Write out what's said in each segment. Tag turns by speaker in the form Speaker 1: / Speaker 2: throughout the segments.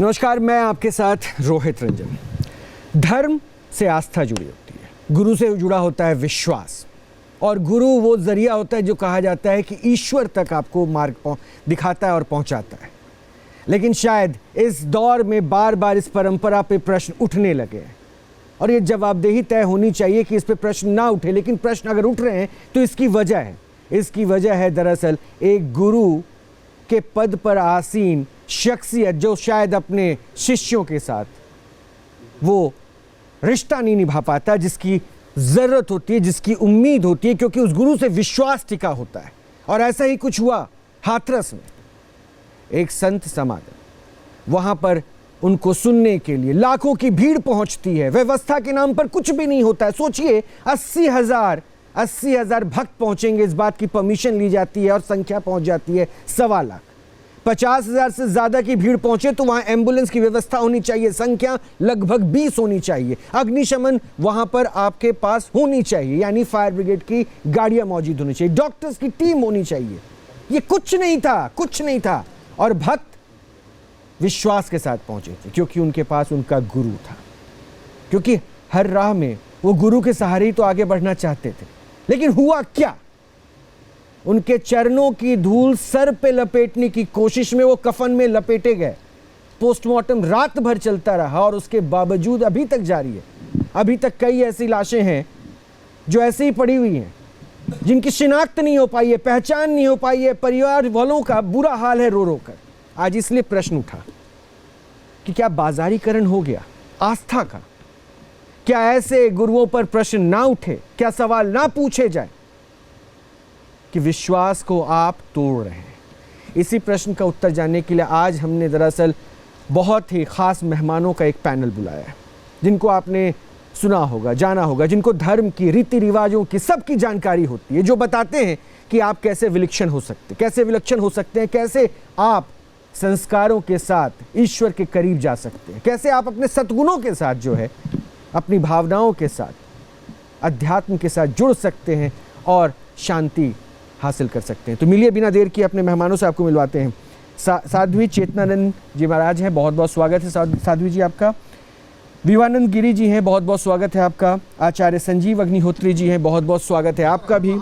Speaker 1: नमस्कार, मैं आपके साथ रोहित रंजन। धर्म से आस्था जुड़ी होती है, गुरु से जुड़ा होता है विश्वास, और गुरु वो जरिया होता है जो कहा जाता है कि ईश्वर तक आपको मार्ग दिखाता है और पहुंचाता है। लेकिन शायद इस दौर में बार बार इस परंपरा पे प्रश्न उठने लगे हैं और ये जवाबदेही तय होनी चाहिए कि इस पे प्रश्न ना उठे, लेकिन प्रश्न अगर उठ रहे हैं तो इसकी वजह है। इसकी वजह है दरअसल एक गुरु के पद पर आसीन शख्सियत जो शायद अपने शिष्यों के साथ वो रिश्ता नहीं निभा पाता जिसकी जरूरत होती है, जिसकी उम्मीद होती है, क्योंकि उस गुरु से विश्वास टिका होता है। और ऐसा ही कुछ हुआ हाथरस में। एक संत समागम, वहां पर उनको सुनने के लिए लाखों की भीड़ पहुंचती है। व्यवस्था के नाम पर कुछ भी नहीं होता है। सोचिए 80,000 भक्त पहुंचेंगे, इस बात की परमिशन ली जाती है और संख्या पहुंच जाती है 1.25 लाख। 50,000 से ज्यादा की भीड़ पहुंचे तो वहां एम्बुलेंस की व्यवस्था होनी चाहिए, संख्या लगभग 20 होनी चाहिए। अग्निशमन वहां पर आपके पास होनी चाहिए, यानी फायर ब्रिगेड की गाड़ियां मौजूद होनी चाहिए, डॉक्टर्स की टीम होनी चाहिए। ये कुछ नहीं था, कुछ नहीं था। और भक्त विश्वास के साथ पहुंचे थे क्योंकि उनके पास उनका गुरु था, क्योंकि हर राह में वो गुरु के सहारे ही तो आगे बढ़ना चाहते थे। लेकिन हुआ क्या? उनके चरणों की धूल सर पे लपेटने की कोशिश में वो कफन में लपेटे गए। पोस्टमार्टम रात भर चलता रहा और उसके बावजूद अभी तक जारी है। अभी तक कई ऐसी लाशें हैं जो ऐसे ही पड़ी हुई हैं, जिनकी शिनाख्त नहीं हो पाई है, पहचान नहीं हो पाई है। परिवार वालों का बुरा हाल है रो रो कर। आज इसलिए प्रश्न उठा कि क्या बाजारीकरण हो गया आस्था का? क्या ऐसे गुरुओं पर प्रश्न ना उठे? क्या सवाल ना पूछे जाए कि विश्वास को आप तोड़ रहे हैं? इसी प्रश्न का उत्तर जानने के लिए आज हमने दरअसल बहुत ही खास मेहमानों का एक पैनल बुलाया है, जिनको आपने सुना होगा, जाना होगा, जिनको धर्म की, रीति रिवाजों की, सबकी जानकारी होती है, जो बताते हैं कि आप कैसे विलक्षण हो सकते हैं, कैसे आप संस्कारों के साथ ईश्वर के करीब जा सकते हैं, कैसे आप अपने सद्गुणों के साथ जो है अपनी भावनाओं के साथ, अध्यात्म के साथ जुड़ सकते हैं और शांति हासिल कर सकते हैं। तो मिलिए बिना देर किए अपने मेहमानों से आपको मिलवाते हैं। साध्वी चेतनानंद जी महाराज हैं, बहुत बहुत स्वागत है साध्वी जी आपका। विवानंद गिरी जी हैं, बहुत बहुत स्वागत है आपका। आचार्य संजीव अग्निहोत्री जी हैं, बहुत बहुत स्वागत है आपका भी।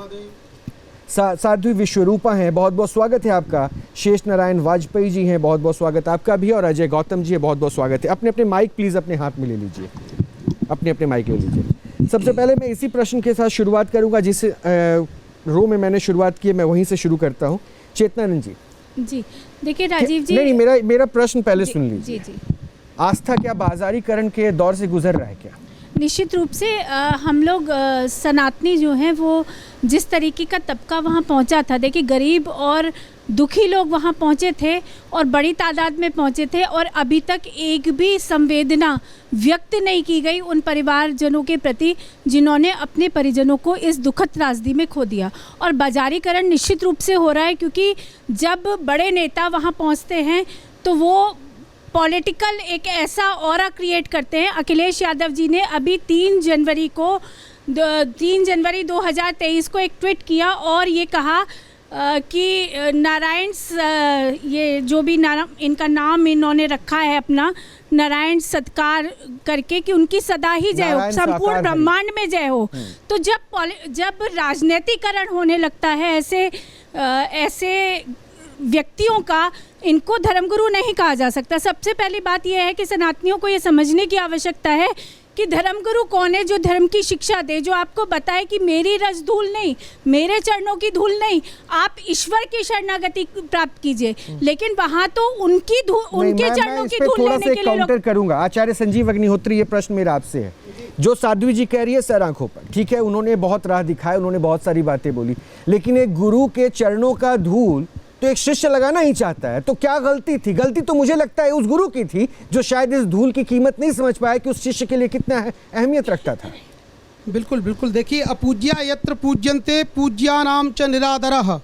Speaker 1: साध्वी विश्वरूपा हैं, बहुत बहुत स्वागत है आपका। शेष नारायण वाजपेयी जी हैं, बहुत बहुत स्वागत आपका भी। और अजय गौतम जी है, बहुत बहुत स्वागत है। अपने अपने माइक प्लीज़ अपने हाथ में ले लीजिए, अपने अपने माइक ले लीजिए। सबसे पहले मैं इसी प्रश्न के साथ शुरुआत करूंगा जिस रो में मैंने शुरुआत की है, मैं वहीं से शुरू करता हूँ। चेतनानंद जी।
Speaker 2: देखिए राजीव जी,
Speaker 1: नहीं, मेरा प्रश्न पहले सुन लीजिए।
Speaker 2: जी।
Speaker 1: आस्था क्या बाजारीकरण के दौर से गुजर रहा है क्या?
Speaker 2: निश्चित रूप से हम लोग सनातनी जो हैं वो जिस तरीके का तबका वहाँ पहुँचा था, देखिए गरीब और दुखी लोग वहाँ पहुँचे थे और बड़ी तादाद में पहुँचे थे, और अभी तक एक भी संवेदना व्यक्त नहीं की गई उन परिवारजनों के प्रति जिन्होंने अपने परिजनों को इस दुखद त्रासदी में खो दिया। और बाजारीकरण निश्चित रूप से हो रहा है, क्योंकि जब बड़े नेता वहाँ पहुँचते हैं तो वो पॉलिटिकल एक ऐसा ऑरा क्रिएट करते हैं। अखिलेश यादव जी ने अभी 3 जनवरी 2023 को एक ट्वीट किया और ये कहा कि नारायण, ये जो भी इनका नाम इन्होंने रखा है अपना, नारायण सत्कार करके, कि उनकी सदा ही जय हो, संपूर्ण ब्रह्मांड में जय हो। तो जब राजनीतिकरण होने लगता है ऐसे व्यक्तियों का, इनको धर्मगुरु नहीं कहा जा सकता। सबसे पहली बात यह है कि सनातनियों को ये समझने की आवश्यकता है कि धर्मगुरु कौन है, जो धर्म की शिक्षा दे, जो आपको बताए कि मेरी रज धूल नहीं, मेरे चरणों की धूल नहीं, आप ईश्वर की शरणागति प्राप्त कीजिए। लेकिन वहां तो उनके चरणों की धूल लेने के लिए
Speaker 1: काउंटर करूंगा। आचार्य संजीव अग्निहोत्री, ये प्रश्न मेरा आपसे है। जो साध्वी जी कह रही है सर आंखों पर, ठीक है, उन्होंने बहुत राह दिखाया, उन्होंने बहुत सारी बातें बोली, लेकिन एक गुरु के चरणों का धूल तो एक शिष्य लगाना ही चाहता है। तो क्या गलती थी? गलती तो मुझे लगता है उस गुरु की थी जो शायद इस धूल की कीमत नहीं समझ पाया कि उस शिष्य के लिए कितना अहमियत रखता था।
Speaker 3: बिल्कुल बिल्कुल। देखिए, अपूज्या यत्र पूज्यन्ते पूज्यानाम च निरादरः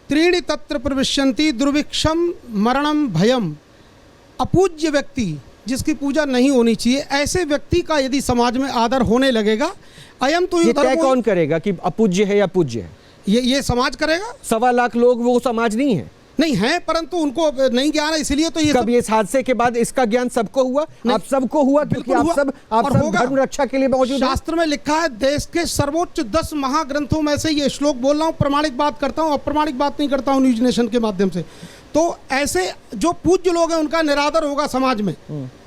Speaker 3: त्रीणि तत्र प्रविशन्ति दुर्भिक्षम मरणम भयम। अपूज्य व्यक्ति, जिसकी पूजा नहीं होनी चाहिए, ऐसे व्यक्ति का यदि समाज में आदर होने लगेगा, अयम तो
Speaker 1: ये तय कौन करेगा कि अपूज्य है या पूज्य है?
Speaker 3: ये समाज करेगा।
Speaker 1: 1.25 लाख लोग वो समाज नहीं है।
Speaker 3: नहीं है, परंतु उनको नहीं ज्ञान है, इसलिए तो ये
Speaker 1: कब इस हादसे के बाद इसका ज्ञान सबको हुआ? आप सबको हुआ क्योंकि आप सब धर्म रक्षा के लिए मौजूद हैं।
Speaker 3: शास्त्र में लिखा है, देश के सर्वोच्च 10 महाग्रंथों में से ये श्लोक बोल रहा हूँ, प्रमाणिक बात करता हूँ, अप्रमाणिक बात नहीं करता हूँ न्यूज नेशन के माध्यम से। तो ऐसे जो पूज्य लोग हैं उनका निरादर होगा समाज में,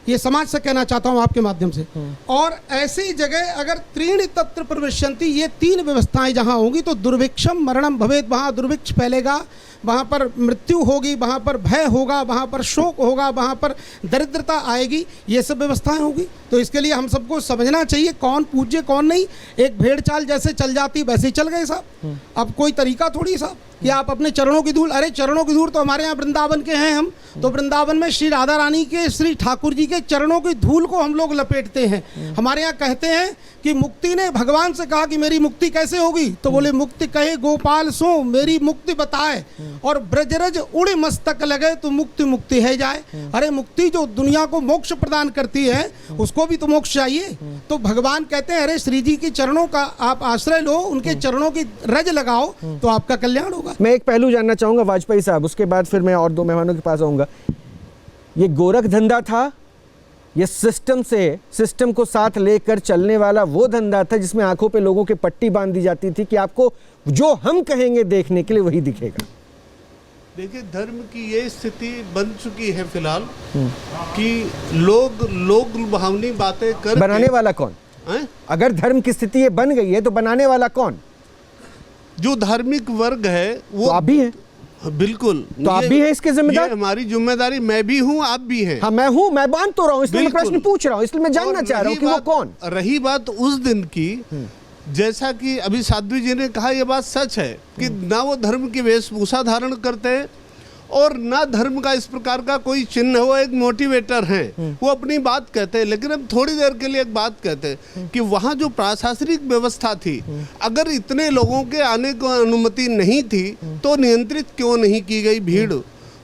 Speaker 3: ये समाज से कहना चाहता हूं आपके माध्यम से। और ऐसी जगह अगर त्रीणि तत्र प्रविशन्ति, ये 3 व्यवस्थाएं जहां होंगी तो दुर्भिक्षम मरणम भवेत, वहां दुर्भिक्ष फैलेगा, वहां पर मृत्यु होगी, वहां पर भय होगा, वहां पर शोक होगा, वहां पर दरिद्रता आएगी, ये सब व्यवस्थाएं होगी। तो इसके लिए हम सबको समझना चाहिए कौन पूज्य कौन नहीं। एक भेड़ चाल जैसे चल जाती वैसे ही चल गए साहब। अब कोई तरीका थोड़ी साहब कि आप अपने चरणों की धूल, अरे चरणों की धूल तो हमारे यहाँ वृंदावन के हैं हम, तो वृंदावन में श्री राधा रानी के, श्री ठाकुर जी के चरणों की धूल को हम लोग लपेटते हैं। हमारे यहाँ कहते हैं कि मुक्ति ने भगवान से कहा कि मेरी मुक्ति कैसे होगी, तो बोले मुक्ति कहे गोपाल सो मेरी मुक्ति बताए, और ब्रजरज उड़े मस्तक लगे तो मुक्ति मुक्ति है जाए। अरे मुक्ति जो दुनिया को मोक्ष प्रदान करती है उसको भी तो मोक्ष चाहिए। तो भगवान कहते हैं अरे श्री जी के चरणों का आप आश्रय लो, उनके चरणों की रज लगाओ तो आपका कल्याण होगा।
Speaker 1: मैं एक पहलू जानना चाहूंगा वाजपेयी साहब, उसके बाद फिर मैं और 2 मेहमानों के पास आऊंगा। ये गोरख धंधा था, ये सिस्टम को साथ लेकर चलने वाला वो धंधा था जिसमें आंखों पे लोगों के पट्टी बांध दी जाती थी कि आपको जो हम कहेंगे देखने के लिए वही दिखेगा।
Speaker 4: देखिए, धर्म की ये स्थिति बन चुकी है फिलहाल कि लोग लुभावनी बातें कर,
Speaker 1: बनाने वाला कौन है? अगर धर्म की स्थिति ये बन गई है तो बनाने वाला कौन?
Speaker 4: जो धार्मिक वर्ग है वो
Speaker 1: तो आप भी हैं।
Speaker 4: बिल्कुल,
Speaker 1: तो आप भी हैं इसके जिम्मेदार।
Speaker 4: हमारी जिम्मेदारी, मैं भी हूँ, आप भी हैं।
Speaker 1: हाँ, मैं हूँ, मैं मान तो रहा हूँ, इसलिए मैं प्रश्न पूछ रहा हूँ, इसलिए मैं जानना चाह रहा हूँ कि वो कौन।
Speaker 4: रही बात उस दिन की, जैसा कि अभी साध्वी जी ने कहा, यह बात सच है कि ना वो धर्म की वेशभूषा धारण करते हैं और ना धर्म का इस प्रकार का कोई चिन्ह। वो एक मोटिवेटर हैं, वो अपनी बात कहते हैं। लेकिन अब थोड़ी देर के लिए एक बात कहते हैं कि वहाँ जो प्रशासनिक व्यवस्था थी, अगर इतने लोगों के आने को अनुमति नहीं थी तो नियंत्रित क्यों नहीं की गई भीड़?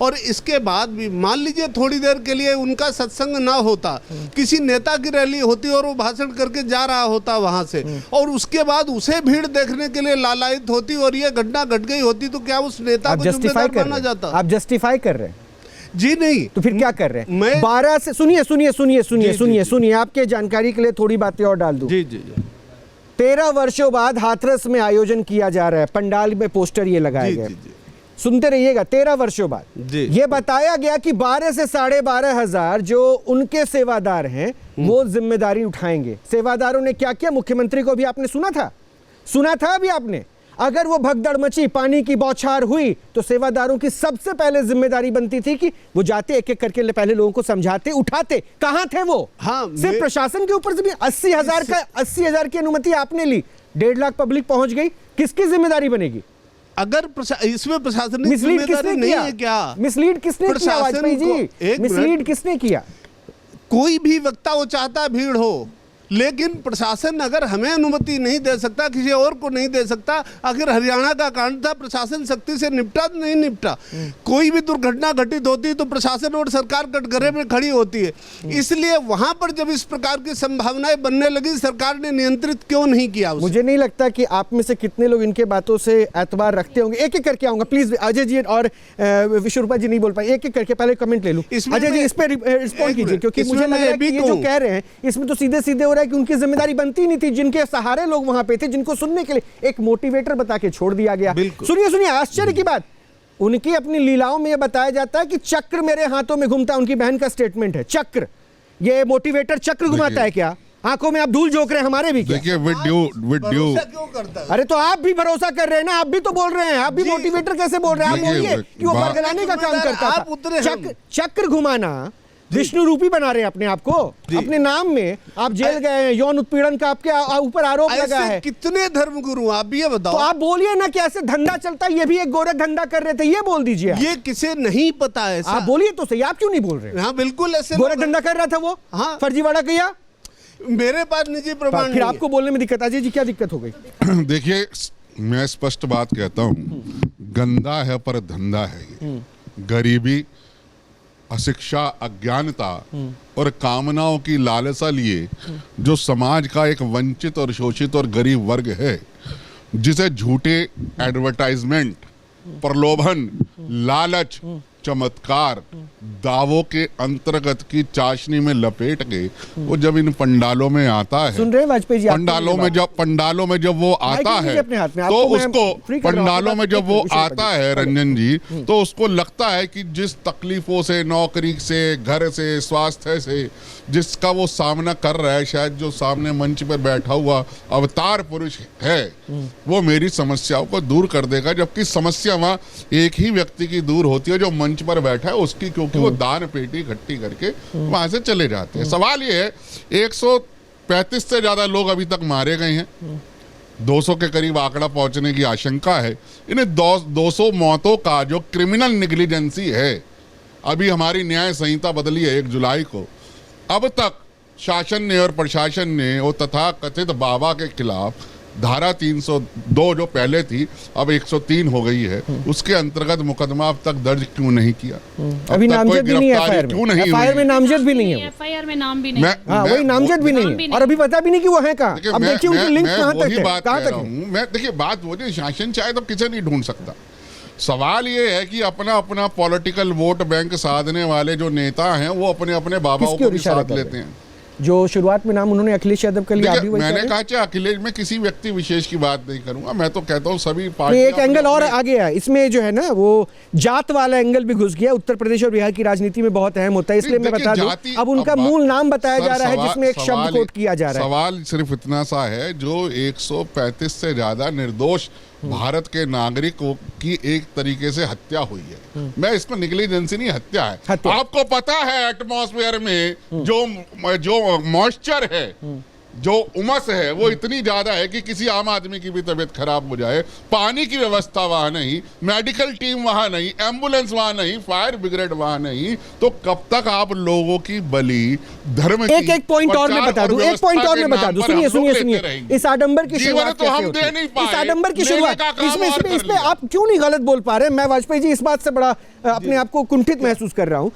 Speaker 4: और इसके बाद भी मान लीजिए थोड़ी देर के लिए उनका सत्संग ना होता, किसी नेता की रैली होती और वो भाषण करके जा रहा होता वहां से, और उसके बाद उसे भीड़ देखने के लिए लालायित होती और ये घटना घट गई होती, तो क्या उस नेता को जिम्मेदार माना जाता?
Speaker 1: आप जस्टिफाई कर रहे हैं
Speaker 4: जी? नहीं।
Speaker 1: तो फिर क्या कर रहे हैं?
Speaker 4: मैं
Speaker 1: 12 से सुनिए, आपके जानकारी के लिए थोड़ी बातें और डाल दूं।
Speaker 4: जी जी।
Speaker 1: 13 वर्षों बाद हाथरस में आयोजन किया जा रहा है, पंडाल में पोस्टर ये लगाए गए। सुनते रहिएगा, 13 वर्षों बाद ये बताया गया कि 12 से 12.5 हजार जो उनके सेवादार हैं वो जिम्मेदारी उठाएंगे। सेवादारों ने क्या किया? मुख्यमंत्री को भी आपने सुना था अभी आपने। अगर वो भगदड़ मची, पानी की बौछार हुई, तो सेवादारों की सबसे पहले जिम्मेदारी बनती थी कि वो जाते एक एक करके पहले लोगों को समझाते, उठाते। कहां थे वो?
Speaker 4: हाँ,
Speaker 1: सिर्फ प्रशासन के ऊपर से भी 80 हजार की अनुमति आपने ली, 1.5 लाख पब्लिक पहुंच गई। किसकी जिम्मेदारी बनेगी?
Speaker 4: अगर इसमें प्रशासनिक जिम्मेदारी नहीं है क्या?
Speaker 1: मिसलीड किसने किया वाजपेयी जी? मिसलीड किसने किया?
Speaker 4: कोई भी वक्ता वो चाहता भीड़ हो, लेकिन प्रशासन अगर हमें अनुमति नहीं दे सकता, किसी और को नहीं दे सकता। आखिर हरियाणा का कांड था, प्रशासन शक्ति से निपटा नहीं निपटा? कोई भी दुर्घटना घटित होती है तो प्रशासन और सरकार कटघरे में खड़ी होती है। इसलिए वहां पर जब इस प्रकार की संभावनाएं बनने लगी, सरकार ने नियंत्रित क्यों नहीं किया उसे?
Speaker 1: मुझे नहीं लगता कि आप में से कितने लोग इनके बातों से एतबार रखते होंगे। एक एक करके आऊंगा, प्लीज अजय जी और विश्वरूपा जी नहीं बोल पाए, एक एक करके पहले कमेंट ले लूं। अजय जी इस पे रिस्पॉन्ड कीजिए, क्योंकि मुझे लग रहा है कि ये जो कह रहे हैं इसमें तो सीधे सीधे हो रहा है कि उनकी जिम्मेदारी बनती नहीं थी। जिनके सहारे लोग वहां पे थे, जिनको सुनने के लिए एक मोटिवेटर बता के छोड़ दिया गया। सुनिए, आश्चर्य की बात, उनकी अपनी लीलाओं में यह बताया जाता है कि चक्र मेरे हाथों में घूमता है। उनकी बहन का स्टेटमेंट है, चक्र। ये मोटिवेटर चक्र घुमाता है क्या? आंखों में आप धूल झोंक रहे हैं, हमारे भी क्या?
Speaker 5: देखिए,
Speaker 1: अरे तो आप भी भरोसा कर रहे हैं ना, आप भी तो बोल रहे हैं, आप भी मोटिवेटर कैसे बोल रहे हैं? आप बोलिए कि वो बरगलाने का काम करता था। चक्र घुमाना, विष्णु रूपी बना रहे हैं अपने आप को, अपने नाम में। आप जेल गए हैं, यौन उत्पीड़न का आपके ऊपर आरोप लगा है।
Speaker 4: कितने धर्मगुरु आप भी ये बताओ।
Speaker 1: तो आप बोलिए ना कि ऐसे धंधा चलता है, ये भी एक गोरख धंधा कर रहे थे, ये बोल दीजिए।
Speaker 4: ये किसे नहीं पता है?
Speaker 1: आप बोलिए तो सही, आप क्यों नहीं बोल रहे?
Speaker 4: हाँ बिल्कुल, ऐसे
Speaker 1: गोरख धंधा कर रहा था वो। हाँ, फर्जीवाड़ा किया।
Speaker 4: मेरे पास निजी प्रमाण,
Speaker 1: फिर आपको बोलने में दिक्कत। अजय जी, क्या दिक्कत हो गई?
Speaker 5: देखिए, मैं स्पष्ट बात कहता हूँ, गंदा है पर धंधा है ये। गरीबी, अशिक्षा, अज्ञानता और कामनाओं की लालसा लिए जो समाज का एक वंचित और शोषित और गरीब वर्ग है, जिसे झूठे एडवर्टाइजमेंट प्रलोभन, लालच, चमत्कार, दावों के अंतर्गत की चाशनी में लपेट के वो जब इन पंडालों में आता है,
Speaker 1: सुन रहे हैं वाजपेयी जी?
Speaker 5: पंडालों में जब वो आता है
Speaker 1: अपने हाथ में,
Speaker 5: तो
Speaker 1: आपको मैं
Speaker 5: उसको
Speaker 1: फ्री कर रहा हूं,
Speaker 5: पंडालों में जब वो
Speaker 1: विषय
Speaker 5: आता है रंजन जी, तो उसको लगता है कि जिस तकलीफों से, नौकरी से, घर से, स्वास्थ्य से जिसका वो सामना कर रहा है, शायद जो सामने मंच पर बैठा हुआ अवतार पुरुष है वो मेरी समस्याओं को दूर कर देगा, जबकि समस्या वहाँ एक ही व्यक्ति की दूर होती है जो मंच पर बैठा है उसकी, क्योंकि वो दान पेटी इकट्ठी करके वहां से चले जाते हैं। सवाल ये है, 135 से ज्यादा लोग अभी तक मारे गए हैं, 200 के करीब आंकड़ा पहुंचने की आशंका है। इन्हें 200 मौतों का जो क्रिमिनल निग्लिजेंसी है, अभी हमारी न्याय संहिता बदली है 1 जुलाई को, अब तक शासन ने और प्रशासन ने वो तथा कथित बाबा के खिलाफ धारा 302 जो पहले थी अब 103 हो गई है, उसके अंतर्गत मुकदमा अब तक दर्ज क्यों नहीं किया?
Speaker 1: अभी नामजद भी नहीं है
Speaker 5: गिरफ्तारी क्यों नहीं हुई?
Speaker 1: एफआईआर में नामजद भी नहीं है,
Speaker 2: एफआईआर में नाम भी नहीं।
Speaker 1: हाँ वही नामजद भी नहीं है, और अभी पता भी नहीं कि वो है कहाँ। अब देखिए उनकी लिंक कहाँ तक है, कहाँ तक है।
Speaker 5: मैं देखिए बात वो नहीं, शासन चाहे तो किसे नहीं ढूंढ सकता। सवाल ये है कि अपना अपना पॉलिटिकल वोट बैंक साधने वाले जो नेता हैं वो अपने अपने बाबाओं को भी साथ लेते हैं।
Speaker 1: जो शुरुआत में नाम उन्होंने अखिलेश यादव का लिया, अभी
Speaker 5: मैंने कहा चाहे अखिलेश, में किसी व्यक्ति विशेष की बात नहीं करूंगा, मैं तो कहता हूँ सभी पार्टी।
Speaker 1: एक एंगल और आ गया इसमें जो है ना, वो जात वाला एंगल भी घुस गया। उत्तर प्रदेश और बिहार की राजनीति में बहुत अहम होता है, इसलिए मैं बता दूं, अब उनका मूल नाम बताया जा रहा है जिसमें एक शब्द कोट किया जा रहा है।
Speaker 5: सवाल सिर्फ इतना सा है, जो 135 से ज्यादा निर्दोष भारत के नागरिकों की एक तरीके से हत्या हुई है। मैं इसमें निग्लिजेंसी नहीं, हत्या है। आपको पता है एटमॉस्फेयर में जो मॉइस्चर है, जो उमस है, वो इतनी ज्यादा है कि किसी आम आदमी की भी तबीयत खराब हो जाए। पानी की व्यवस्था वहां नहीं, मेडिकल टीम वहां नहीं, एम्बुलेंस वहां नहीं, फायर ब्रिगेड वहां नहीं, तो कब तक आप लोगों की बलि धर्म की
Speaker 1: एक पॉइंट और मैं बता दूं, एक पॉइंट और मैं बता दूं, सुनिए, इस आडंबर की शुरुआत कैसे होती है? इस आडंबर की शुरुआत इसमें आप क्यों नहीं गलत बोल पा रहे? मैं वाजपेयी जी इस बात से बड़ा अपने आप को कुंठित महसूस कर रहा हूं।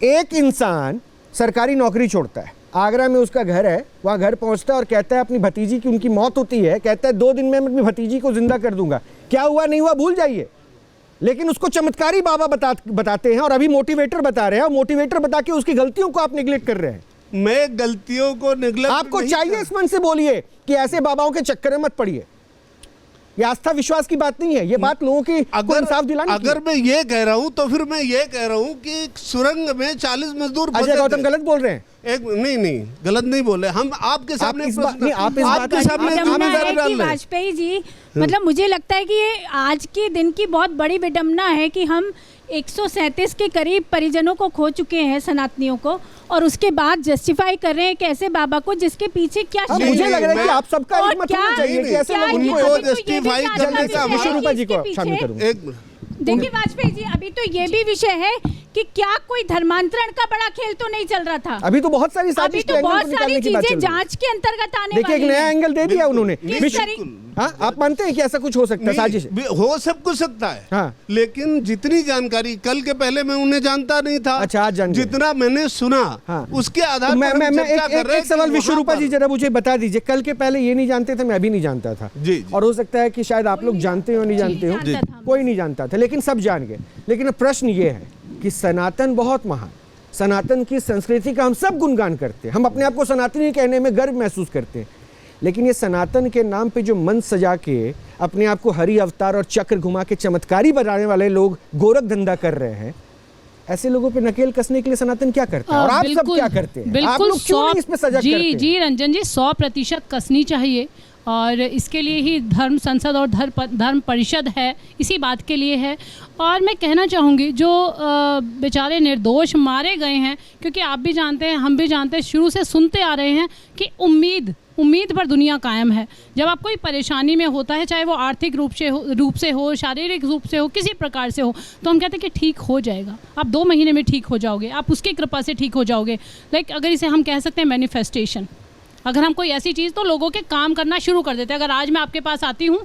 Speaker 1: एक इंसान सरकारी नौकरी छोड़ता है, आगरा में उसका घर है, वहाँ घर पहुँचता है और कहता है अपनी भतीजी की, उनकी मौत होती है, कहता है 2 दिन में मैं अपनी भतीजी को जिंदा कर दूंगा। क्या हुआ नहीं हुआ भूल जाइए, लेकिन उसको चमत्कारी बाबा बताते हैं और अभी मोटिवेटर बता रहे हैं, और मोटिवेटर बता के उसकी गलतियों को आप निगलेक्ट कर रहे हैं।
Speaker 4: मैं गलतियों को निगलेक्ट
Speaker 1: आपको चाहिए इस मन से बोलिए कि ऐसे बाबाओं के चक्कर में मत पड़िए। ये आस्था विश्वास की बात नहीं है, ये बात लोगों की इंसाफ दिलाने की।
Speaker 4: अगर मैं ये कह रहा हूं तो फिर मैं ये कह रहा हूं कि सुरंग में 40 मजदूर
Speaker 1: अजय गौतम गलत बोल रहे हैं।
Speaker 4: नहीं गलत नहीं बोले हम, आपके सामने
Speaker 2: आपके सामने वाजपेयी जी, मतलब मुझे लगता है कि ये आज के दिन की बहुत बड़ी विडंबना है कि हम 137 के करीब परिजनों को खो चुके हैं, सनातनियों को, और उसके बाद जस्टिफाई कर रहे हैं कैसे बाबा को, जिसके पीछे क्या
Speaker 1: मुझे लग रहा है कि आप सबका मत होना चाहिए कि ऐसे
Speaker 4: उनको जस्टिफाई करने का
Speaker 1: विश्वरूपा जी को शामिल करूंगा।
Speaker 2: देखिए वाजपेयी जी, अभी तो ये भी विषय है कि क्या कोई धर्मांतरण का बड़ा खेल तो नहीं चल रहा था?
Speaker 1: अभी तो बहुत सारी
Speaker 2: अभी तो बहुत सारी चीजें जांच के अंतर्गत आने
Speaker 1: देखिए, एक नया एंगल दे दिया उन्होंने।
Speaker 4: हाँ,
Speaker 1: आप मानते हैं कि ऐसा कुछ हो सकता है? साजिश
Speaker 4: हो सब कुछ सकता है।
Speaker 1: हाँ।
Speaker 4: लेकिन जितनी जानकारी, कल के पहले मैं उन्हें जानता नहीं था।
Speaker 1: अच्छा, आज जान गए।
Speaker 4: जितना मैंने सुना,
Speaker 1: हाँ।
Speaker 4: उसके आधार
Speaker 1: पर मैं एक सवाल विश्वरूपा जी जरा मुझे बता दीजिए, कल के पहले ये नहीं जानते थे, मैं अभी नहीं जानता था
Speaker 4: जी।
Speaker 1: और हो सकता है कि शायद आप लोग जानते हो नहीं जानते हो, कोई नहीं जानता था, लेकिन सब जान गए। लेकिन प्रश्न ये है कि सनातन बहुत महान, सनातन की संस्कृति का हम सब गुणगान करते हैं, हम अपने आप को सनातनी कहने में गर्व महसूस करते हैं, लेकिन ये सनातन के नाम पे जो मन सजा के अपने आप को हरि अवतार और चक्र घुमा के चमत्कारी बनाने वाले लोग गोरख धंधा कर रहे हैं, ऐसे लोगों पे नकेल कसने के लिए सनातन क्या करता है और आप सब क्या करते हैं? आप लोग क्यों नहीं इस पे सजग करते हैं?
Speaker 6: जी रंजन जी, 100% कसनी चाहिए, और इसके लिए ही धर्म संसद और धर्म परिषद है, इसी बात के लिए है। और मैं कहना चाहूँगी जो बेचारे निर्दोष मारे गए हैं, क्योंकि आप भी जानते हैं, हम भी जानते हैं, शुरू से सुनते आ रहे हैं कि उम्मीद पर दुनिया कायम है। जब आप कोई परेशानी में होता है, चाहे वो आर्थिक रूप से हो, शारीरिक रूप से हो, किसी प्रकार से हो, तो हम कहते हैं कि ठीक हो जाएगा, आप 2 महीने में ठीक हो जाओगे, आप उसकी कृपा से ठीक हो जाओगे। लाइक अगर इसे हम कह सकते हैं मैनिफेस्टेशन, अगर हम कोई ऐसी चीज़, तो लोगों के काम करना शुरू कर देते हैं। अगर आज मैं आपके पास आती हूँ,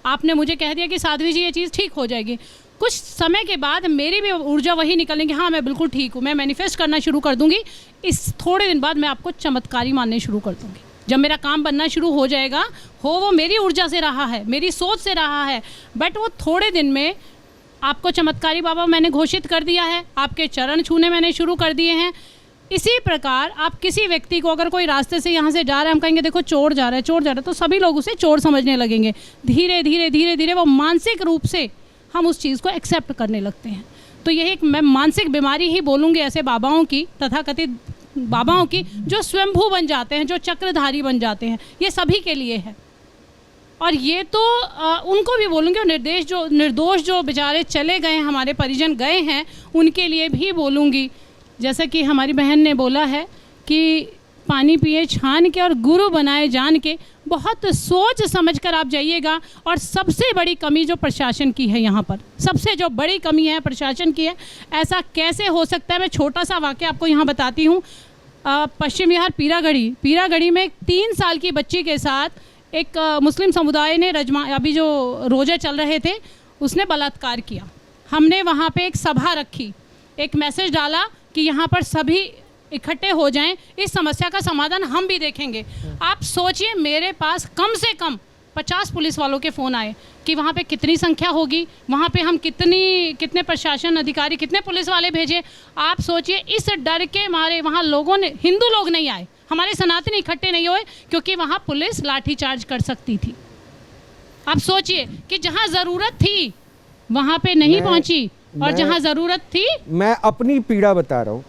Speaker 6: आपने मुझे कह दिया कि साध्वी जी ये चीज़ ठीक हो जाएगी, कुछ समय के बाद मेरी भी ऊर्जा वही निकलेंगी, हाँ मैं बिल्कुल ठीक हूँ, मैं मैनिफेस्ट करना शुरू कर दूँगी। इस थोड़े दिन बाद मैं आपको चमत्कारी मानने शुरू कर दूँगी। जब मेरा काम बनना शुरू हो जाएगा, वो मेरी ऊर्जा से रहा है, मेरी सोच से रहा है, बट वो थोड़े दिन में आपको चमत्कारी बाबा मैंने घोषित कर दिया है, आपके चरण छूने मैंने शुरू कर दिए हैं। इसी प्रकार आप किसी व्यक्ति को अगर कोई रास्ते से यहाँ से जा रहा है, हम कहेंगे देखो चोर जा रहा है, चोर जा रहा है, तो सभी लोग उसे चोर समझने लगेंगे। धीरे धीरे धीरे धीरे वो मानसिक रूप से हम उस चीज़ को एक्सेप्ट करने लगते हैं। तो यही एक मैं मानसिक बीमारी ही बोलूँगी ऐसे बाबाओं की, तथाकथित बाबाओं की, जो स्वयंभू बन जाते हैं, जो चक्रधारी बन जाते हैं। ये सभी के लिए है। और ये तो उनको भी बोलूँगी, और निर्दोष जो बेचारे चले गए हैं, हमारे परिजन गए हैं, उनके लिए भी बोलूँगी। जैसा कि हमारी बहन ने बोला है कि पानी पिए छान के और गुरु बनाए जान के, बहुत सोच समझ कर आप जाइएगा। और सबसे बड़ी कमी जो प्रशासन की है यहाँ पर, सबसे जो बड़ी कमी है प्रशासन की है। ऐसा कैसे हो सकता है? मैं छोटा सा वाक़या आपको यहाँ बताती हूँ। पश्चिम बिहार पीरागढ़ी में एक 3 साल की बच्ची के साथ एक मुस्लिम समुदाय ने अभी जो रोज़े चल रहे थे उसने बलात्कार किया। हमने वहाँ पे एक सभा रखी, एक मैसेज डाला कि यहाँ पर सभी इकट्ठे हो जाएं, इस समस्या का समाधान हम भी देखेंगे। आप सोचिए, मेरे पास कम से कम 50 पुलिस वालों के फ़ोन आए कि वहाँ पे कितनी संख्या होगी, वहाँ पे हम कितने प्रशासन अधिकारी, कितने पुलिस वाले भेजे। आप सोचिए, इस डर के मारे वहाँ लोगों ने, हिंदू लोग नहीं आए, हमारे सनातनी इकट्ठे नहीं हुए, क्योंकि वहाँ पुलिस लाठीचार्ज कर सकती थी। आप सोचिए कि जहाँ ज़रूरत थी वहाँ पे नहीं पहुँची, और जहाँ ज़रूरत थी।
Speaker 1: मैं अपनी पीड़ा बता रहा हूँ,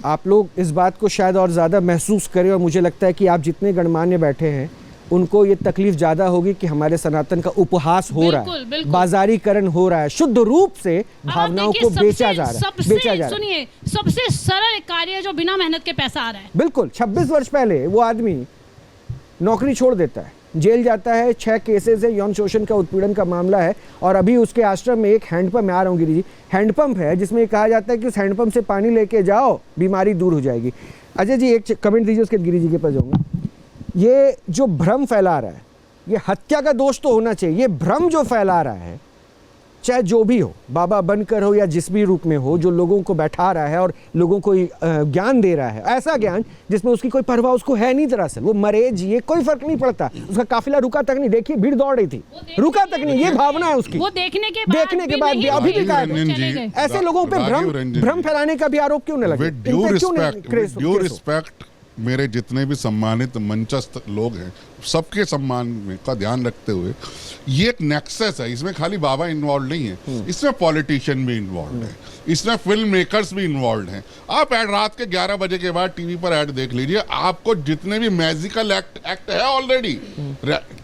Speaker 1: आप लोग इस बात को शायद और ज़्यादा महसूस करें, और मुझे लगता है कि आप जितने गणमान्य बैठे हैं उनको ये तकलीफ ज़्यादा होगी कि हमारे सनातन का उपहास हो रहा है, बाजारीकरण हो रहा है, शुद्ध रूप से भावनाओं को बेचा जा रहा है।
Speaker 6: सुनिए, सबसे सरल कार्य जो बिना मेहनत के पैसा आ रहा है।
Speaker 1: बिल्कुल, 26 वर्ष पहले वो आदमी नौकरी छोड़ देता है, जेल जाता है, 6 केसेस है, यौन शोषण का, उत्पीड़न का मामला है, और अभी उसके आश्रम में एक हैंडपंप, मैं आ रहा हूँ गिरी जी, हैंडपंप है जिसमें कहा जाता है कि उस हैंडपंप से पानी लेके जाओ, बीमारी दूर हो जाएगी। अजय जी एक कमेंट दीजिए, उसके गिरी जी के पास जाऊँगा। ये जो भ्रम फैला रहा है, ये हत्या का दोष तो होना चाहिए। ये भ्रम जो फैला रहा है, चाहे जो भी हो, बाबा बनकर हो या जिस भी रूप में हो, जो लोगों को बैठा रहा है और लोगों को ज्ञान दे रहा है, ऐसा ज्ञान जिसमें उसकी कोई परवाह उसको है नहीं। दरअसल वो मरे जिए कोई फर्क नहीं पड़ता, उसका काफिला रुका तक नहीं। देखिए भीड़ दौड़ रही थी, रुका तक नहीं, ये भावना है उसकी।
Speaker 6: वो देखने के बाद भी
Speaker 1: अभी भी कहा, ऐसे लोगों पे भ्रम फैलाने का भी आरोप क्यों न लगे?
Speaker 5: ड्यू रिस्पेक्ट, मेरे जितने भी सम्मानित मंचस्थ लोग हैं, सबके सम्मान में का ध्यान रखते हुए, ये एक नेक्सस है। इसमें खाली बाबा इन्वॉल्व नहीं है, इसमें पॉलिटिशियन भी इन्वॉल्व है, इसमें फिल्म मेकर्स भी इन्वॉल्व हैं। आप रात के 11 बजे के बाद टीवी पर ऐड देख लीजिए, आपको जितने भी मैजिकल एक्ट है, ऑलरेडी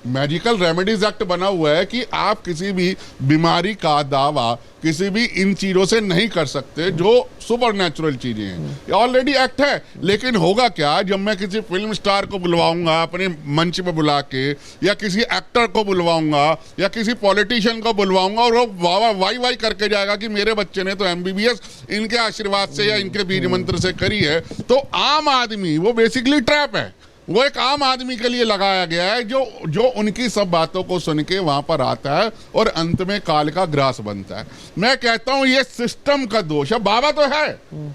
Speaker 5: मैजिकल रेमेडीज एक्ट बना हुआ है कि आप किसी भी बीमारी का दावा किसी भी इन चीजों से नहीं कर सकते जो सुपर नेचुरल चीजें हैं, ऑलरेडी एक्ट है। लेकिन होगा क्या, जब मैं किसी फिल्म स्टार को बुलवाऊंगा अपने मंच पे बुला के, या किसी एक्टर को बुलवाऊंगा या किसी पॉलिटिशियन को बुलवाऊंगा, और वो वाई वाई करके जाएगा कि मेरे बच्चे ने तो MBBS इनके आशीर्वाद से या इनके बीज मंत्र से करी है, तो आम आदमी, वो बेसिकली ट्रैप है, वो एक आम आदमी के लिए लगाया गया है जो उनकी सब बातों को सुन के वहां पर आता है और अंत में काल का ग्रास बनता है। मैं कहता हूं ये सिस्टम का दोष है। बाबा तो है,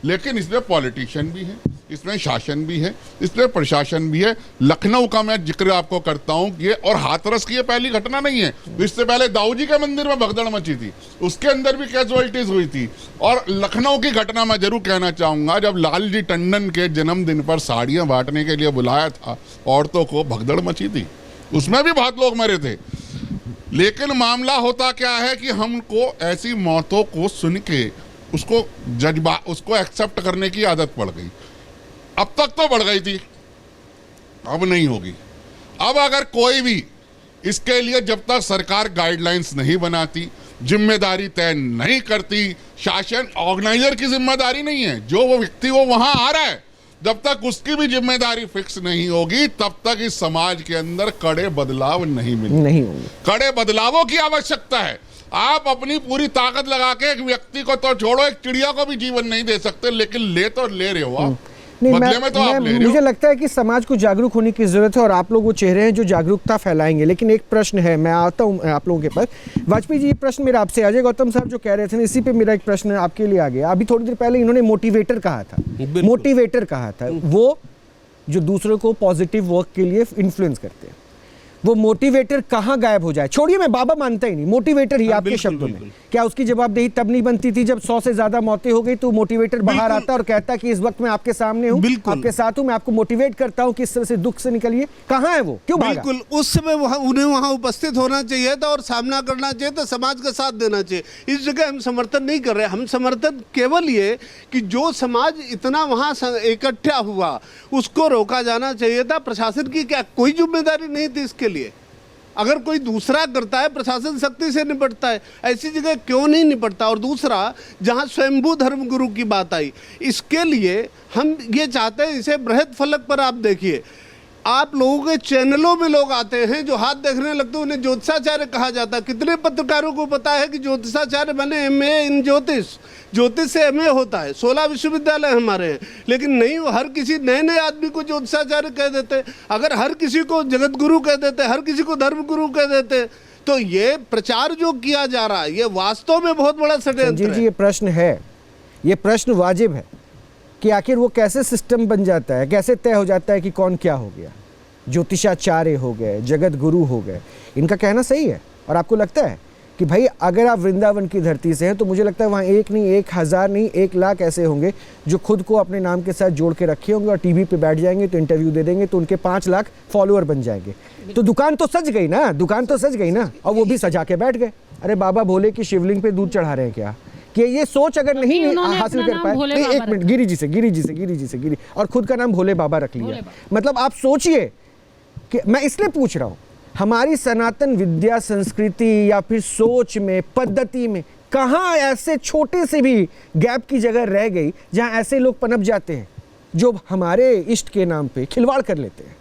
Speaker 5: लेकिन इसमें पॉलिटिशियन भी है, इसमें शासन भी है, इसमें प्रशासन भी है। लखनऊ का मैं जिक्र आपको करता हूं, ये और हाथरस की ये पहली घटना नहीं है। इससे पहले दाऊ जी के मंदिर में भगदड़ मची थी, उसके अंदर भी कैजुअलिटीज हुई थी। और लखनऊ की घटना मैं जरूर कहना चाहूंगा, जब लालजी टंडन के जन्मदिन पर साड़ियां बांटने के लिए बुलाया था औरतों को, भगदड़ मची थी, उसमें भी बहुत लोग मरे थे। लेकिन मामला होता क्या है कि हमको ऐसी मौतों को सुन के उसको एक्सेप्ट करने की आदत पड़ गई। अब तक तो बढ़ गई थी, अब नहीं होगी। अब अगर कोई भी इसके लिए, जब तक सरकार गाइडलाइंस नहीं बनाती, जिम्मेदारी तय नहीं करती, शासन ऑर्गेनाइजर की जिम्मेदारी नहीं है, जो वो व्यक्ति वो वहां आ रहा है, जब तक उसकी भी जिम्मेदारी फिक्स नहीं होगी, तब तक इस समाज के अंदर कड़े बदलाव नहीं मिलेंगे। कड़े बदलावों की आवश्यकता है। आप अपनी पूरी ताकत लगा के एक व्यक्ति को तो छोड़ो, एक चिड़िया को भी जीवन नहीं दे सकते, लेकिन ले रहे हो आप। नहीं,
Speaker 1: मुझे लगता है कि समाज को जागरूक होने की जरूरत है, और आप लोग वो चेहरे हैं जो जागरूकता फैलाएंगे। लेकिन एक प्रश्न है, मैं आता हूं आप लोगों के पास। वाजपेयी जी, ये प्रश्न मेरा आपसे, अजय गौतम साहब जो कह रहे थे, इसी पे मेरा एक प्रश्न आपके लिए आ गया। अभी थोड़ी देर पहले इन्होंने मोटिवेटर कहा था, वो जो दूसरों को पॉजिटिव वर्क के लिए इन्फ्लुएंस करते हैं। वो मोटिवेटर कहाँ गायब हो जाए? छोड़िए, मैं बाबा मानता ही नहीं, मोटिवेटर ही आपके
Speaker 4: बिल्कुल,
Speaker 1: शब्दों में।
Speaker 4: बिल्कुल।
Speaker 1: क्या उसकी जवाबदेही तब नहीं बनती थी जब 100 से ज्यादा मौतें हो गई तो मोटिवेटर बाहर
Speaker 4: बिल्कुल।
Speaker 1: आता और कहता कि इस वक्त मैं आपके सामने हूँ,
Speaker 4: बिल्कुल।
Speaker 1: आपके साथ हूँ, मैं आपको मोटिवेट करता हूँ कि इस तरह से दुख से निकलिए? कहाँ है वो? क्यों भागा?
Speaker 4: बिल्कुल, उस समय वहाँ उन्हें वहाँ उपस्थित होना चाहिए था और सामना करना चाहिए था, समाज का साथ देना चाहिए। इस जगह हम समर्थन नहीं कर रहे, हम समर्थन केवल ये कि जो समाज इतना वहाँ इकट्ठा हुआ उसको रोका जाना चाहिए था। प्रशासन की क्या कोई जिम्मेदारी नहीं थी इसके लिए? अगर कोई दूसरा करता है, प्रशासन सख्ती से निपटता है, ऐसी जगह क्यों नहीं निपटता? और दूसरा, जहां स्वयंभू धर्मगुरु की बात आई, इसके लिए हम ये चाहते हैं, इसे बृहद फलक पर आप देखिए, आप लोगों के चैनलों में लोग आते हैं जो हाथ देखने लगते हैं, उन्हें ज्योतिषाचार्य कहा जाता है। कितने पत्रकारों को पता है कि ज्योतिषाचार्य बने MA इन ज्योतिष से MA होता है, 16 विश्वविद्यालय हमारे हैं, लेकिन नहीं, वो हर किसी नए नए आदमी को ज्योतिषाचार्य कह देते। अगर हर किसी को जगत गुरु कह देते, हर किसी को धर्म गुरु कह देते, तो ये प्रचार जो किया जा रहा है ये वास्तव में बहुत बड़ा षड्यंत्र
Speaker 1: संजीव
Speaker 4: है।
Speaker 1: जी, ये प्रश्न है, ये प्रश्न वाजिब है कि आखिर वो कैसे सिस्टम बन जाता है, कैसे तय हो जाता है कि कौन क्या हो गया? ज्योतिषाचार्य हो गए, जगत गुरु हो गए, इनका कहना सही है। और आपको लगता है कि भाई अगर आप वृंदावन की धरती से हैं तो मुझे लगता है वहाँ एक नहीं, 1000 नहीं, 1 लाख ऐसे होंगे जो खुद को अपने नाम के साथ जोड़ के रखे होंगे और टीवी पे बैठ जाएंगे तो इंटरव्यू दे देंगे तो उनके 5 लाख फॉलोअर बन जाएंगे। तो दुकान तो सज गई ना, दुकान तो सज गई ना, और वो भी सजा के बैठ गए। अरे बाबा भोले की शिवलिंग पे दूध चढ़ा रहे हैं क्या? कि ये सोच अगर नहीं
Speaker 6: उन्होंने
Speaker 1: हासिल
Speaker 6: अपना
Speaker 1: कर
Speaker 6: नाम
Speaker 1: पाए,
Speaker 6: भोले
Speaker 1: नहीं,
Speaker 6: बाबा
Speaker 1: एक मिनट, गिरी जी से और खुद का नाम भोले बाबा रख लिया। मतलब आप सोचिए कि मैं इसलिए पूछ रहा हूँ, हमारी सनातन विद्या संस्कृति या फिर सोच में, पद्धति में कहाँ ऐसे छोटे से भी गैप की जगह रह गई जहाँ ऐसे लोग पनप जाते हैं जो हमारे इष्ट के नाम पे खिलवाड़ कर लेते हैं?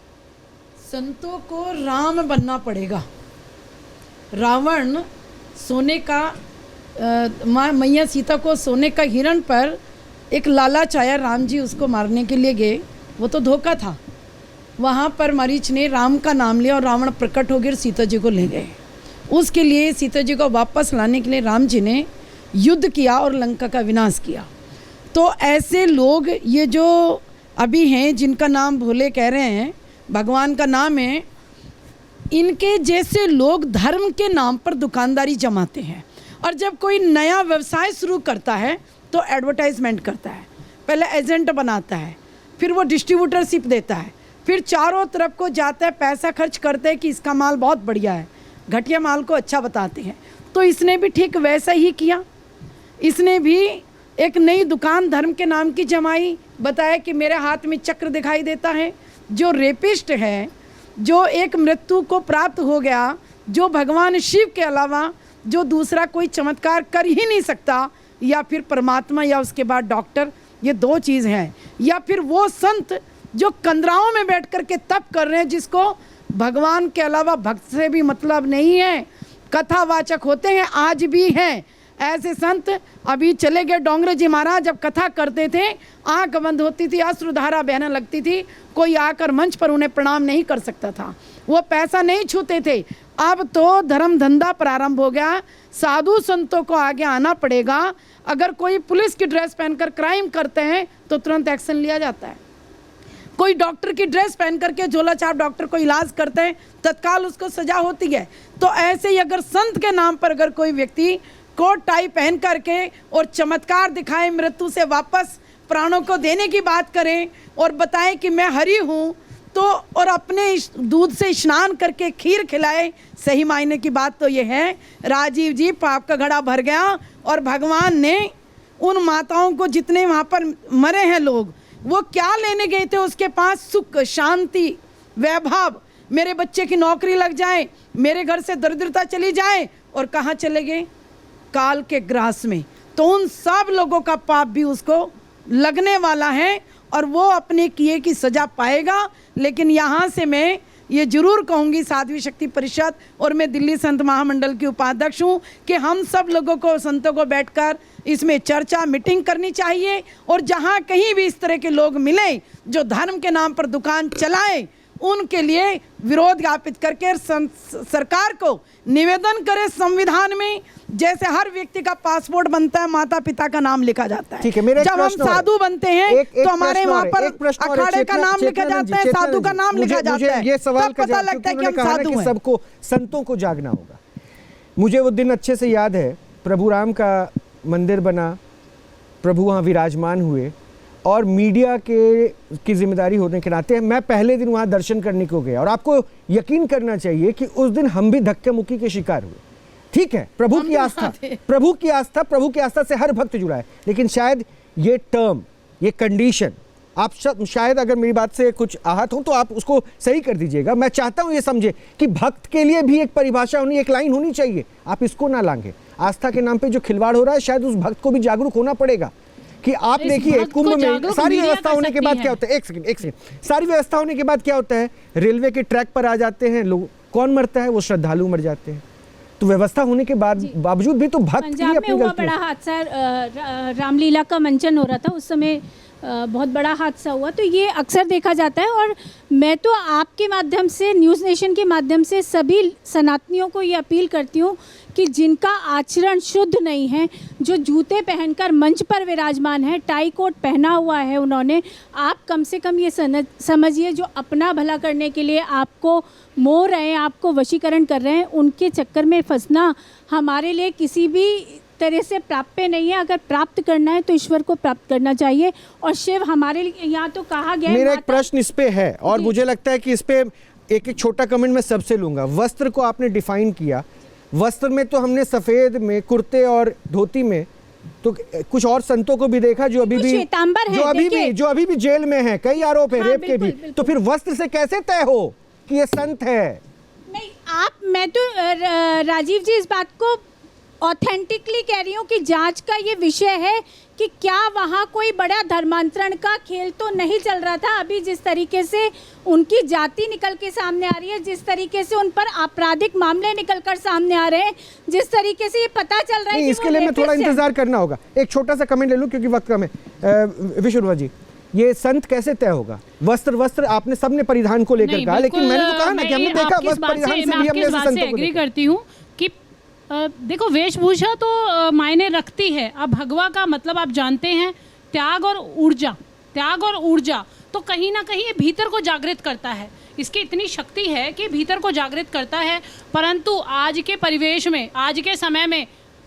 Speaker 7: संतों को राम बनना पड़ेगा। रावण सोने का माँ मैया सीता को सोने का हिरण पर एक लालच आया, राम जी उसको मारने के लिए गए, वो तो धोखा था। वहाँ पर मरीच ने राम का नाम लिया और रावण प्रकट हो गए, सीता जी को ले गए। उसके लिए सीता जी को वापस लाने के लिए राम जी ने युद्ध किया और लंका का विनाश किया। तो ऐसे लोग ये जो अभी हैं जिनका नाम भोले कह रहे हैं, भगवान का नाम है, इनके जैसे लोग धर्म के नाम पर दुकानदारी जमाते हैं। और जब कोई नया व्यवसाय शुरू करता है तो एडवर्टाइजमेंट करता है, पहले एजेंट बनाता है, फिर वो डिस्ट्रीब्यूटरशिप देता है, फिर चारों तरफ को जाता है, पैसा खर्च करते हैं कि इसका माल बहुत बढ़िया है, घटिया माल को अच्छा बताते हैं। तो इसने भी ठीक वैसा ही किया। इसने भी एक नई दुकान धर्म के नाम की जमाई, बताया कि मेरे हाथ में चक्र दिखाई देता है। जो रेपिस्ट है, जो एक मृत्यु को प्राप्त हो गया, जो भगवान शिव के अलावा जो दूसरा कोई चमत्कार कर ही नहीं सकता, या फिर परमात्मा या उसके बाद डॉक्टर, ये 2 चीज़ हैं। या फिर वो संत जो कंदराओं में बैठ कर के तप कर रहे हैं, जिसको भगवान के अलावा भक्त से भी मतलब नहीं है, कथावाचक होते हैं, आज भी हैं ऐसे संत। अभी चले गए डोंगरे जी महाराज, जब कथा करते थे आंख बंद होती थी, अश्रुधारा बहने लगती थी, कोई आकर मंच पर उन्हें प्रणाम नहीं कर सकता था, वो पैसा नहीं छूते थे। अब तो धर्म धंधा प्रारंभ हो गया, साधु संतों को आगे आना पड़ेगा। अगर कोई पुलिस की ड्रेस पहनकर क्राइम करते हैं तो तुरंत एक्शन लिया जाता है। कोई डॉक्टर की ड्रेस पहन करके झोला छाप डॉक्टर को इलाज करते हैं, तत्काल उसको सजा होती है। तो ऐसे ही अगर संत के नाम पर अगर कोई व्यक्ति कोट टाई पहन करके और चमत्कार दिखाए, मृत्यु से वापस प्राणों को देने की बात करें और बताएं कि मैं हरि हूँ, तो और अपने दूध से स्नान करके खीर खिलाए, सही मायने की बात तो ये है राजीव जी, पाप का घड़ा भर गया। और भगवान ने उन माताओं को, जितने वहाँ पर मरे हैं लोग, वो क्या लेने गए थे उसके पास? सुख, शांति, वैभव, मेरे बच्चे की नौकरी लग जाए, मेरे घर से दरिद्रता चली जाए, और कहाँ चले गए? काल के ग्रास में। तो उन सब लोगों का पाप भी उसको लगने वाला है और वो अपने किए की सजा पाएगा। लेकिन यहाँ से मैं ये जरूर कहूँगी, साध्वी शक्ति परिषद और मैं दिल्ली संत महामंडल की उपाध्यक्ष हूँ, कि हम सब लोगों को, संतों को बैठकर इसमें चर्चा, मीटिंग करनी चाहिए। और जहाँ कहीं भी इस तरह के लोग मिले जो धर्म के नाम पर दुकान चलाएं, उनके लिए विरोध ज्ञापित करके सरकार को निवेदन करे संविधान में जैसे हर व्यक्ति का पासपोर्ट बनता है माता पिता का नाम लिखा जाता है।
Speaker 1: ठीक है, मेरा एक
Speaker 7: जब हम
Speaker 1: प्रश्न और है।
Speaker 7: साधु बनते हैं
Speaker 1: एक
Speaker 7: तो हमारे
Speaker 1: प्रश्न
Speaker 7: वहाँ
Speaker 1: और है,
Speaker 7: पर
Speaker 1: एक प्रश्न और है,
Speaker 7: अखाड़े का नाम लिखा जाता है, साधु का नाम लिखा जाता है,
Speaker 1: ये सवाल
Speaker 7: तब
Speaker 1: का
Speaker 7: पता
Speaker 1: जवाब,
Speaker 7: लगता है कि हम
Speaker 1: क्योंकि उन्होंने कहा ना
Speaker 7: साधु
Speaker 1: कि
Speaker 7: हैं।
Speaker 1: सबको संतों को जागना होगा। मुझे वो दिन अच्छे से याद है, प्रभु राम का मंदिर बना, प्रभु वहाँ विराजमान हुए और मीडिया की जिम्मेदारी होने के नाते मैं पहले दिन वहाँ दर्शन करने को गया और आपको यकीन करना चाहिए कि उस दिन हम भी धक्के मुक्की के शिकार हुए। ठीक है, प्रभु की आस्था से हर भक्त जुड़ा है, लेकिन शायद ये टर्म, ये कंडीशन, आप शायद अगर मेरी बात से कुछ आहत हो तो आप उसको सही कर दीजिएगा। मैं चाहता हूं ये समझे कि भक्त के लिए भी एक परिभाषा होनी, एक लाइन होनी चाहिए, आप इसको ना लांघे। आस्था के नाम पे जो खिलवाड़ हो रहा है, शायद उस भक्त को भी जागरूक होना पड़ेगा कि आप देखिए कुंभ में सारी व्यवस्था होने के बाद क्या होता है, एक सेकंड, सारी व्यवस्था होने के बाद क्या होता है, रेलवे के ट्रैक पर आ जाते हैं लोग, कौन मरता है, वो श्रद्धालु मर जाते हैं। तो व्यवस्था होने के बाद बावजूद भी तो भक्त ही
Speaker 2: पंजाब में
Speaker 1: अपनी
Speaker 2: हुआ
Speaker 1: गलती
Speaker 2: बड़ा हादसा, रामलीला का मंचन हो रहा था उस समय, बहुत बड़ा हादसा हुआ। तो ये अक्सर देखा जाता है और मैं तो आपके माध्यम से, न्यूज़ नेशन के माध्यम से सभी सनातनियों को ये अपील करती हूँ कि जिनका आचरण शुद्ध नहीं है, जो जूते पहनकर मंच पर विराजमान है, टाई कोट पहना हुआ है उन्होंने, आप कम से कम ये समझिए जो अपना भला करने के लिए आपको मोह रहे हैं, आपको वशीकरण कर रहे हैं, उनके चक्कर में फंसना हमारे लिए किसी भी तरह से प्राप्य नहीं है। अगर प्राप्त करना है तो ईश्वर को प्राप्त करना चाहिए और शिव हमारे लिए, यहाँ तो कहा गया है।
Speaker 1: मेरा एक प्रश्न इस पे है और मुझे लगता है कि इस पे एक एक छोटा कमेंट मैं सबसे लूंगा। वस्त्र को आपने डिफाइन किया, वस्त्र में तो हमने सफेद में, कुर्ते और धोती में, तो कुछ और संतों को भी देखा जो अभी भी
Speaker 2: श्वेतांबर हैं,
Speaker 1: जो अभी भी जेल में हैं, कई आरोप है
Speaker 2: हाँ,
Speaker 1: रेप के भी।
Speaker 2: बिल्कुल।
Speaker 1: तो फिर वस्त्र से कैसे तय हो कि ये संत है?
Speaker 2: नहीं, मैं तो राजीव जी इस बात को ऑथेंटिकली कह रही हूँ कि जांच का ये विषय है कि क्या वहाँ कोई बड़ा धर्मांतरण का खेल तो नहीं चल रहा था। अभी जिस तरीके से उनकी जाति निकल के सामने आ रही है, जिस तरीके से उन पर आपराधिक मामले निकल कर सामने आ रहे हैं, जिस तरीके से ये पता चल रहा है कि
Speaker 1: इसके लिए मैं थोड़ा इंतजार करना होगा। एक छोटा सा कमेंट ले लूँ क्योंकि वक्त कम है। विश्वरूपा जी, ये संत कैसे तय होगा? वस्त्र आपने सबने परिधान को लेकर कहा, लेकिन मैंने तो कहा ना कि हमने देखा वस्त्र परिधान से भी हमने संतों को
Speaker 6: एग्री करती हूँ कि देखो वेशभूषा तो मायने रखती है। अब भगवा का मतलब आप जानते हैं त्याग और ऊर्जा, तो कहीं ना कहीं ये भीतर को जागृत करता है। इसकी इतनी शक्ति है कि भीतर को जागृत करता है। परंतु आज के परिवेश में, आज के समय में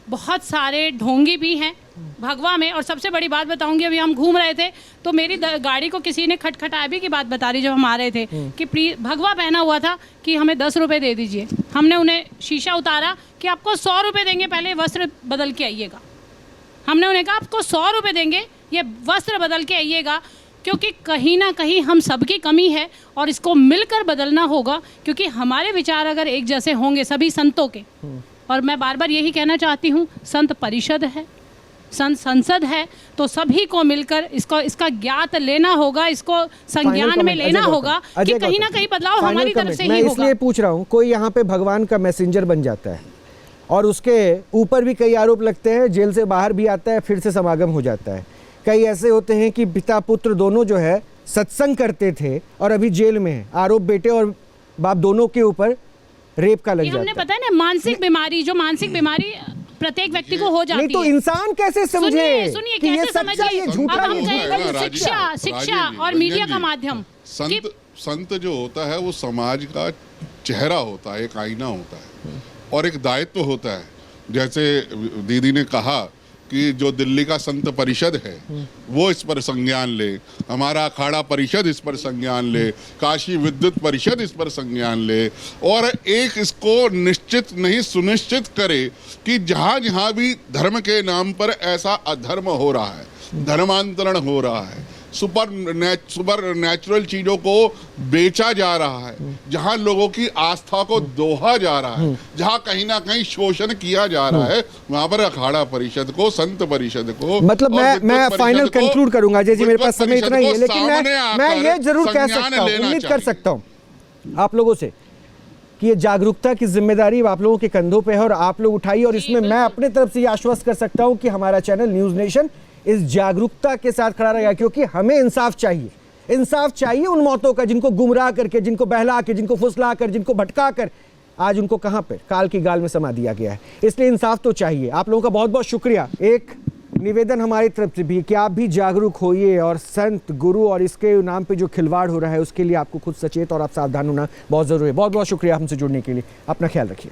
Speaker 6: बहुत सारे ढोंगी भी हैं भगवा में। और सबसे बड़ी बात बताऊंगी, अभी हम घूम रहे थे तो मेरी गाड़ी को किसी ने खटखटाया भी की बात बता रही जब हम आ रहे थे कि भगवा पहना हुआ था कि हमें 10 रुपये दे दीजिए। हमने उन्हें शीशा उतारा कि आपको 100 रुपये देंगे, पहले वस्त्र बदल के आइएगा। हमने उन्हें कहा आपको 100 रुपये देंगे, ये वस्त्र बदल के आइएगा, क्योंकि कहीं ना कहीं हम सबकी कमी है और इसको मिलकर बदलना होगा। क्योंकि हमारे विचार अगर एक जैसे होंगे सभी संतों के, और मैं बार बार यही कहना चाहती हूँ, संत परिषद है, संत संसद है, तो सभी को मिलकर इसका ज्ञात लेना होगा, इसको संज्ञान में लेना होगा कि कहीं ना कहीं बदलाव हमारी तरफ से ही होगा।
Speaker 1: मैं इसलिए पूछ रहा हूँ, कोई यहाँ पे भगवान का मैसेंजर बन जाता है और उसके ऊपर भी कई आरोप लगते हैं, जेल से बाहर भी आता है, फिर से समागम हो जाता है। कई ऐसे होते हैं कि पिता पुत्र दोनों जो है सत्संग करते थे और अभी जेल में है, आरोप बेटे और बाप दोनों के ऊपर रेप का लग जाता है।
Speaker 6: हमने पता है ना, मानसिक बीमारी प्रत्येक व्यक्ति को हो जाती है।
Speaker 1: नहीं तो इंसान कैसे समझे
Speaker 6: सुनिए
Speaker 1: कि ये
Speaker 6: कैसे
Speaker 1: सच्चा, ये झूठा
Speaker 6: अब हम
Speaker 1: है?
Speaker 6: कहें शिक्षा और मीडिया का माध्यम।
Speaker 5: संत जो होता है वो समाज का चेहरा होता है, एक आईना होता है और एक दायित्व होता है। जैसे दीदी ने कहा कि जो दिल्ली का संत परिषद है वो इस पर संज्ञान ले, हमारा अखाड़ा परिषद इस पर संज्ञान ले, काशी विद्युत परिषद इस पर संज्ञान ले, और एक इसको निश्चित नहीं सुनिश्चित करे कि जहाँ जहाँ भी धर्म के नाम पर ऐसा अधर्म हो रहा है, धर्मांतरण हो रहा है, सुपर नेचुरल चीजों को बेचा जा रहा है, जहां लोगों की आस्था को दोहा जा रहा है, जहां कहीं ना कहीं शोषण किया जा रहा है, वहां पर अखाड़ा परिषद को, संत परिषद को,
Speaker 1: मतलब मैं फाइनल कंक्लूड करूंगा। जैसे मेरे पास समय इतना ही है, लेकिन मैं ये जरूर कह सकता हूँ, उम्मीद कर सकता हूँ आप लोगों से कि ये जागरूकता की जिम्मेदारी आप लोगों के कंधों पे है और आप लोग उठाइए। और इसमें मैं अपने तरफ से ये आश्वस्त कर सकता हूँ कि हमारा चैनल न्यूज़ नेशन इस जागरूकता के साथ खड़ा रहेगा, क्योंकि हमें इंसाफ चाहिए। इंसाफ चाहिए उन मौतों का जिनको गुमराह करके, जिनको बहला के, जिनको फुसला कर, जिनको भटका कर आज उनको कहां पर काल की गाल में समा दिया गया है। इसलिए इंसाफ तो चाहिए। आप लोगों का बहुत बहुत शुक्रिया। एक निवेदन हमारी तरफ से भी कि आप भी जागरूक होइए और संत गुरु और इसके नाम पे जो खिलवाड़ हो रहा है उसके लिए आपको खुद सचेत और आप सावधान होना बहुत जरूरी है। बहुत बहुत शुक्रिया हमसे जुड़ने के लिए। अपना ख्याल रखिए।